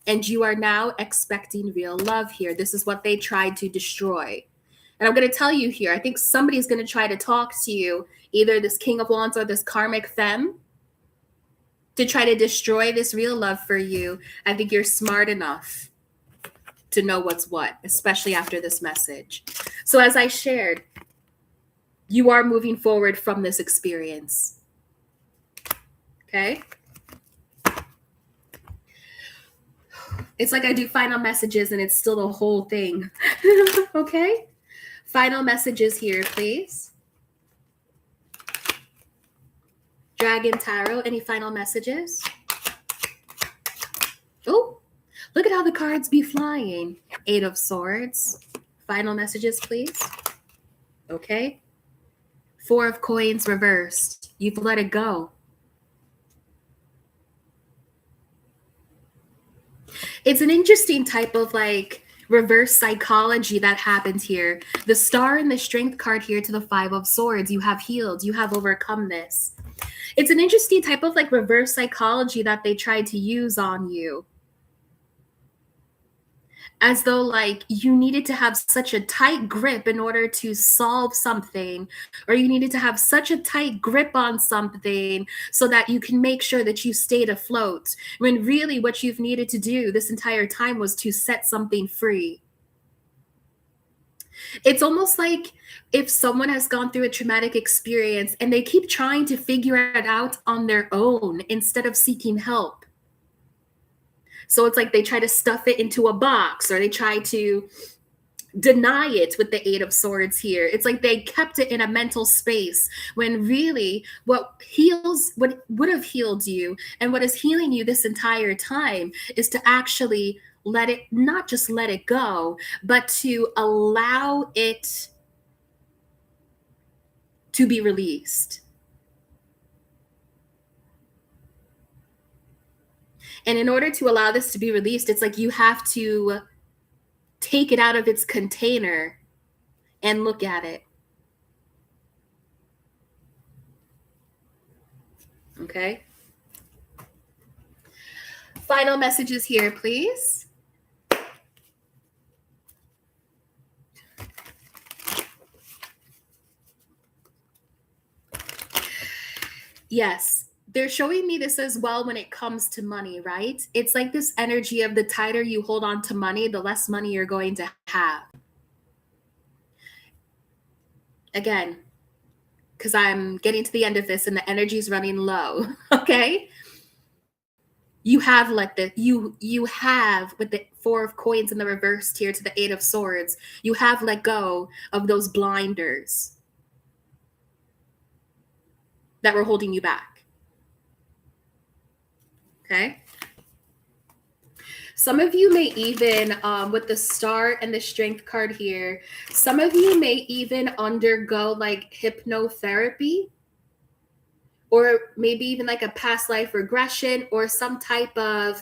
and you are now expecting real love here. This is what they tried to destroy. And I'm going to tell you here, I think somebody's going to try to talk to you, either this King of Wands or this karmic femme, to try to destroy this real love for you. I think you're smart enough to know what's what, especially after this message. So as I shared, you are moving forward from this experience. Okay? It's like I do final messages and it's still the whole thing. Okay? Final messages here, please. Dragon Tarot, any final messages? Oh, look at how the cards be flying. Eight of Swords. Final messages, please. Okay. Four of Coins reversed. You've let it go. It's an interesting type of like reverse psychology that happened here. The Star and the Strength card here to the Five of Swords. You have healed. You have overcome this. It's an interesting type of like reverse psychology that they tried to use on you. As though like you needed to have such a tight grip in order to solve something, or you needed to have such a tight grip on something so that you can make sure that you stayed afloat, when really what you've needed to do this entire time was to set something free. It's almost like if someone has gone through a traumatic experience and they keep trying to figure it out on their own instead of seeking help. So it's like they try to stuff it into a box, or they try to deny it with the Eight of Swords here. It's like they kept it in a mental space, when really what would have healed you and what is healing you this entire time is to actually let it, not just let it go, but to allow it to be released. And in order to allow this to be released, it's like you have to take it out of its container and look at it. Okay? Final messages here, please. Yes, they're showing me this as well when it comes to money, right? It's like this energy of the tighter you hold on to money, the less money you're going to have. Again, because I'm getting to the end of this and the energy is running low, okay? You have let the you have, with the Four of Coins in the reversed here to the Eight of Swords, you have let go of those blinders that were holding you back. Okay? Some of you may even, with the Star and the Strength card here, some of you may even undergo like hypnotherapy, or maybe even like a past life regression or some type of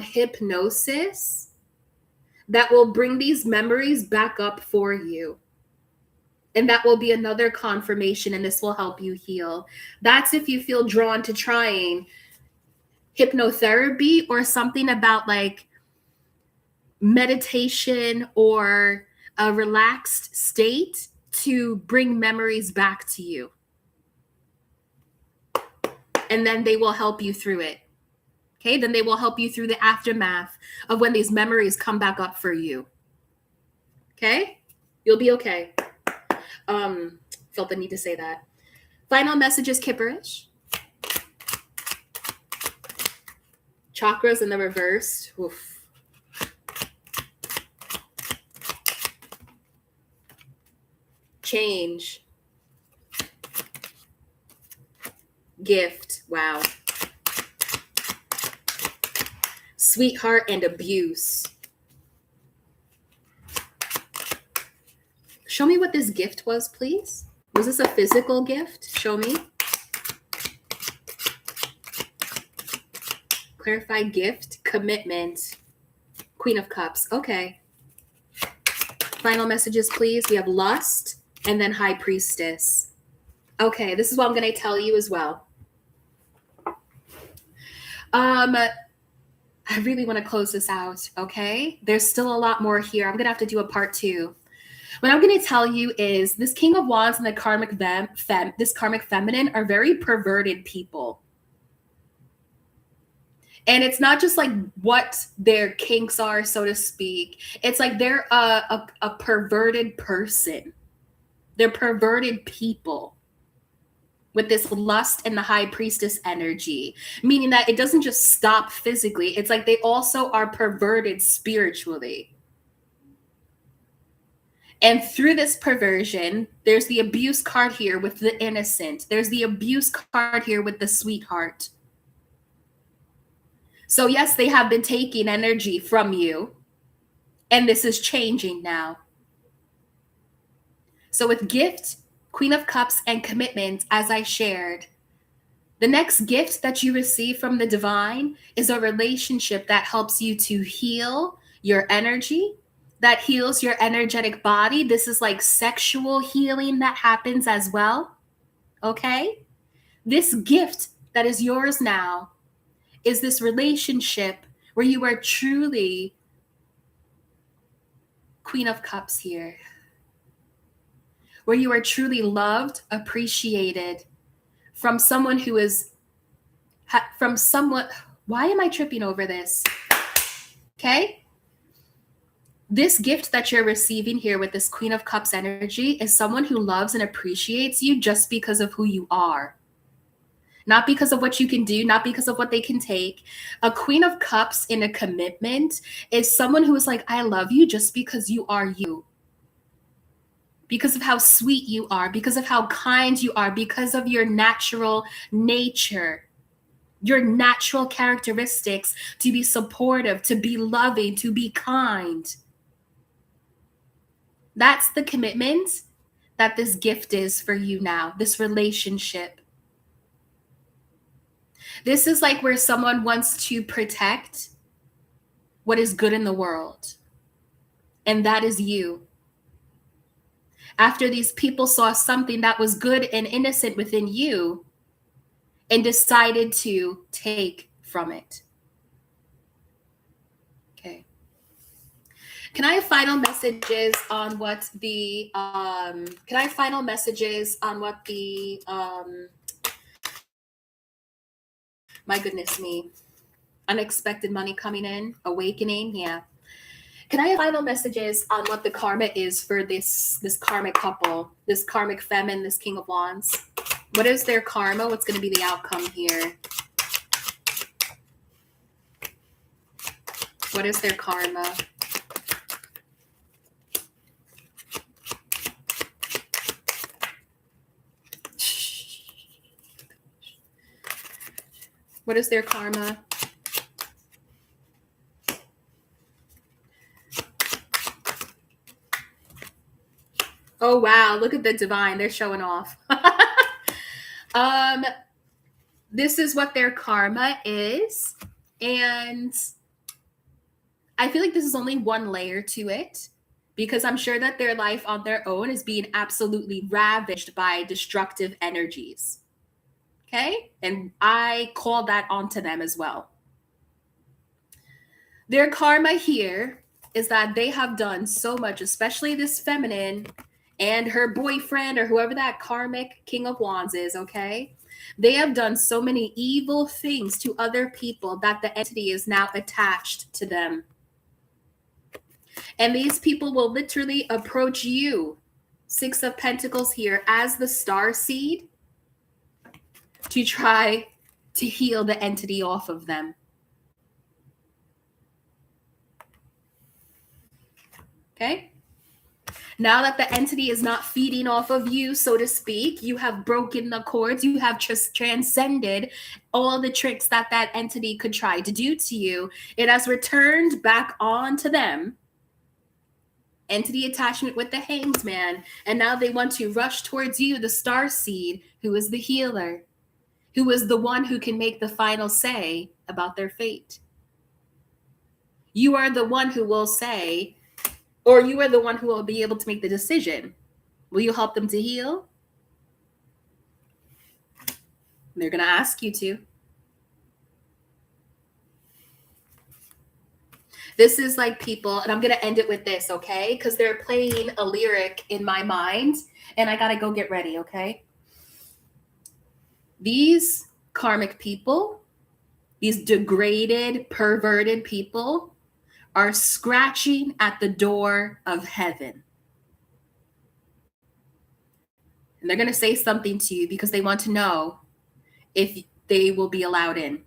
hypnosis that will bring these memories back up for you. And that will be another confirmation, and this will help you heal. That's if you feel drawn to trying hypnotherapy or something about like meditation or a relaxed state to bring memories back to you. And then they will help you through it. Okay, then they will help you through the aftermath of when these memories come back up for you. Okay, you'll be okay. Felt the need to say that. Final message is Kipperish. Chakras in the reverse. Oof. Change. Gift. Wow. Sweetheart and abuse. Show me what this gift was, please. Was this a physical gift? Show me. Clarify gift, commitment, Queen of Cups. Okay. Final messages, please. We have lust and then High Priestess. Okay, this is what I'm going to tell you as well. I really want to close this out, okay? There's still a lot more here. I'm going to have to do a part 2. What I'm going to tell you is this King of Wands and the karmic this karmic feminine are very perverted people. And it's not just like what their kinks are, so to speak. It's like they're a perverted person. They're perverted people with this lust and the High Priestess energy, meaning that it doesn't just stop physically. It's like they also are perverted spiritually. And through this perversion, there's the abuse card here with the innocent. There's the abuse card here with the sweetheart. So yes, they have been taking energy from you, and this is changing now. So with gift, Queen of Cups, and commitment, as I shared, the next gift that you receive from the divine is a relationship that helps you to heal your energy, that heals your energetic body. This is like sexual healing that happens as well. Okay? This gift that is yours now is this relationship where you are truly Queen of Cups here, where you are truly loved, appreciated from someone who is, from someone, why am I tripping over this? Okay? This gift that you're receiving here with this Queen of Cups energy is someone who loves and appreciates you just because of who you are. Not because of what you can do, not because of what they can take. A Queen of Cups in a commitment is someone who is like, I love you just because you are you. Because of how sweet you are, because of how kind you are, because of your natural nature, your natural characteristics to be supportive, to be loving, to be kind. That's the commitment that this gift is for you now, this relationship. This is like where someone wants to protect what is good in the world. And that is you. After these people saw something that was good and innocent within you and decided to take from it. Can I have final messages on what the my goodness me, unexpected money coming in, awakening, yeah. Can I have final messages on what the karma is for this karmic couple, this karmic feminine, this King of Wands? What is their karma? What's going to be the outcome here? What is their karma? What is their karma? Oh, wow. Look at the divine. They're showing off. This is what their karma is. And I feel like this is only one layer to it, because I'm sure that their life on their own is being absolutely ravaged by destructive energies. Okay? And I call that onto them as well. Their karma here is that they have done so much, especially this feminine and her boyfriend or whoever that karmic King of Wands is, okay? They have done so many evil things to other people that the entity is now attached to them. And these people will literally approach you, Six of Pentacles here, as the star seed to try to heal the entity off of them. Okay? Now that the entity is not feeding off of you, so to speak, you have broken the cords, you have just transcended all the tricks that that entity could try to do to you. It has returned back on to them. Entity attachment with the Hanged Man. And now they want to rush towards you, the star seed, who is the healer, who is the one who can make the final say about their fate. You are the one who will say, or you are the one who will be able to make the decision. Will you help them to heal? They're going to ask you to. This is like people, and I'm going to end it with this, okay? Because they're playing a lyric in my mind, and I got to go get ready, okay? These karmic people, these degraded, perverted people, are scratching at the door of heaven. And they're going to say something to you because they want to know if they will be allowed in.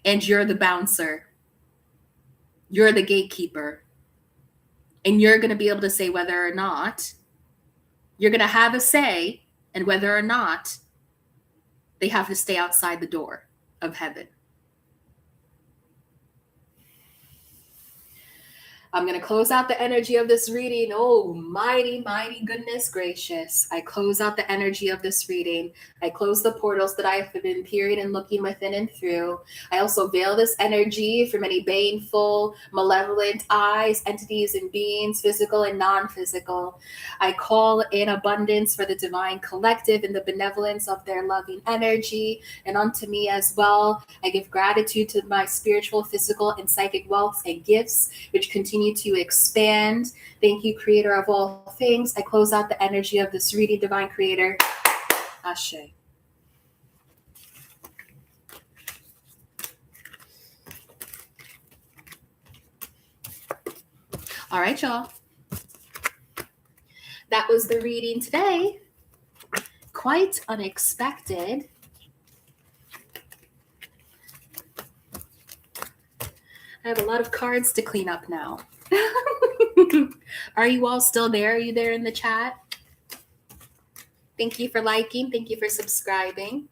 And you're the bouncer. You're the gatekeeper. And you're going to be able to say whether or not, you're going to have a say, and whether or not they have to stay outside the door of heaven. I'm going to close out the energy of this reading. Oh, mighty, mighty goodness gracious. I close out the energy of this reading. I close the portals that I have been peering and looking within and through. I also veil this energy from any baneful, malevolent eyes, entities, and beings, physical and non-physical. I call in abundance for the divine collective and the benevolence of their loving energy, and unto me as well. I give gratitude to my spiritual, physical, and psychic wealths and gifts, which continue to expand. Thank you, creator of all things. I close out the energy of this reading, divine creator. Ashe. All right, y'all. That was the reading today. Quite unexpected. I have a lot of cards to clean up now. Are you all still there? Are you there in the chat? Thank you for liking. Thank you for subscribing.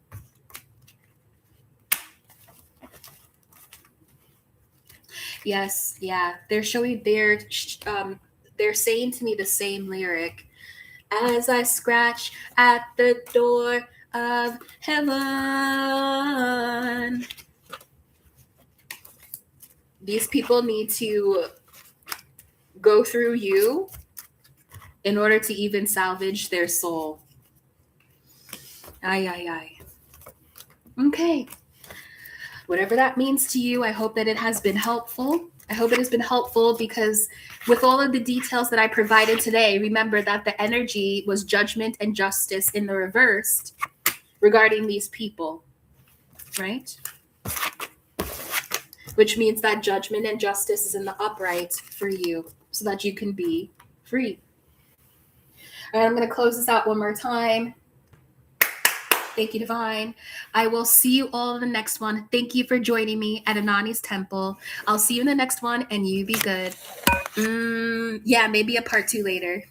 Yes, yeah. They're showing they're saying to me the same lyric. As I scratch at the door of heaven. These people need to go through you in order to even salvage their soul. Ay. Okay. Whatever that means to you, I hope that it has been helpful. I hope it has been helpful, because with all of the details that I provided today, remember that the energy was judgment and justice in the reversed regarding these people, right? Which means that judgment and justice is in the upright for you so that you can be free. All right, I'm going to close this out one more time. Thank you, Divine. I will see you all in the next one. Thank you for joining me at Anonnie's Temple. I'll see you in the next one, and you be good. Yeah, maybe a part 2 later.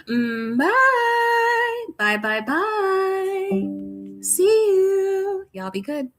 Bye. Bye, bye, bye. See you. Y'all be good.